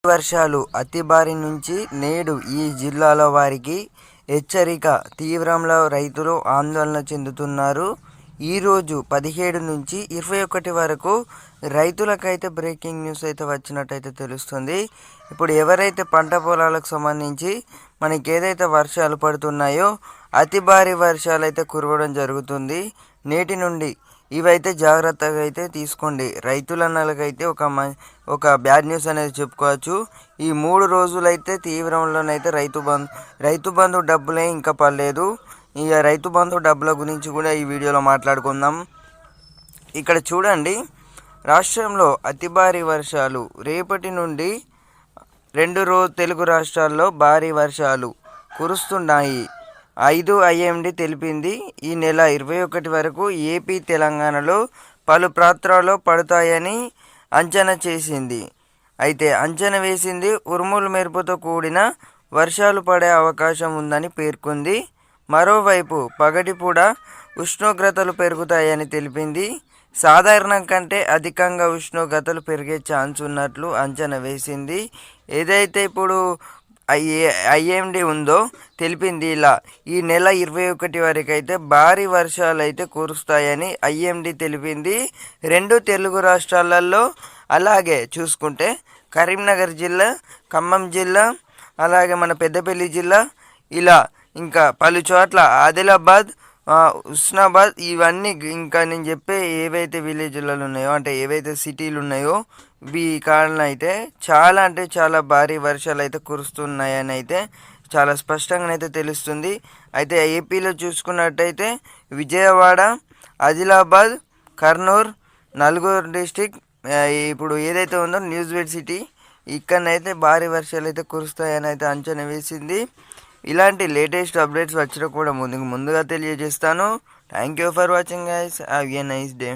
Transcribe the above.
వర్షాలు అతి భారీ నుంచి నేడు ఈ జిల్లాల వారికి హెచ్చరిక తీవ్రంలో రైతులు ఆందోళన చెందుతున్నారు. ఈరోజు 17 నుంచి 21 వరకు రైతులకైతే బ్రేకింగ్ న్యూస్ అయితే వచ్చినట్టయితే తెలుస్తుంది. ఇప్పుడు ఎవరైతే పంట పొలాలకు సంబంధించి మనకి ఏదైతే వర్షాలు పడుతున్నాయో అతి భారీ వర్షాలు అయితే కురవడం జరుగుతుంది. నేటి నుండి ఇవైతే జాగ్రత్తగా అయితే తీసుకోండి. రైతులన్నలకైతే ఒక బ్యాడ్ న్యూస్ అనేది చెప్పుకోవచ్చు. ఈ 3 రోజులైతే తీవ్రంలోనైతే రైతు బంధు డబ్బులే ఇంకా పడలేదు. ఇక రైతు బంధు డబ్బుల గురించి కూడా ఈ వీడియోలో మాట్లాడుకుందాం. ఇక్కడ చూడండి, రాష్ట్రంలో అతి భారీ వర్షాలు రేపటి నుండి 2 తెలుగు రాష్ట్రాల్లో భారీ వర్షాలు కురుస్తున్నాయి. 5 IMD తెలిపింది. ఈ నెల 21 వరకు ఏపీ, తెలంగాణలో పలు ప్రాంతాల్లో పడతాయని అంచనా చేసింది. అయితే అంచనా వేసింది ఉరుములు మెరుపుతో కూడిన వర్షాలు పడే అవకాశం ఉందని పేర్కొంది. మరోవైపు పగటిపూట ఉష్ణోగ్రతలు పెరుగుతాయని తెలిపింది. సాధారణం కంటే అధికంగా ఉష్ణోగ్రతలు పెరిగే ఛాన్స్ ఉన్నట్లు అంచనా వేసింది. ఏదైతే ఇప్పుడు IMD ఉందో తెలిపింది. ఇలా ఈ నెల 21 వరకు అయితే భారీ వర్షాలు అయితే కురుస్తాయని IMD తెలిపింది. 2 తెలుగు రాష్ట్రాలలో అలాగే చూసుకుంటే కరీంనగర్ జిల్లా, ఖమ్మం జిల్లా, అలాగే మన పెద్దపల్లి జిల్లా, ఇలా ఇంకా పలు చోట్ల ఆదిలాబాద్, హుస్నాబాద్, ఇవన్నీ ఇంకా నేను చెప్పే ఏవైతే విలేజ్లలో ఉన్నాయో, అంటే ఏవైతే సిటీలు ఉన్నాయో, ఈ కారణం అయితే చాలా అంటే చాలా భారీ వర్షాలు అయితే కురుస్తున్నాయని అయితే చాలా స్పష్టంగా అయితే తెలుస్తుంది. అయితే ఏపీలో చూసుకున్నట్టయితే విజయవాడ, ఆదిలాబాద్, కర్నూలు, నల్గొండ డిస్టిక్, ఇప్పుడు ఏదైతే ఉందో న్యూజివీడ్ సిటీ, ఇక్కడనైతే భారీ వర్షాలు అయితే కురుస్తాయని అయితే అంచనా వేసింది. ఇలాంటి లేటెస్ట్ అప్డేట్స్ వచ్చినా కూడా ముందుగా తెలియజేస్తాను. Thank you for watching guys. Have a nice day.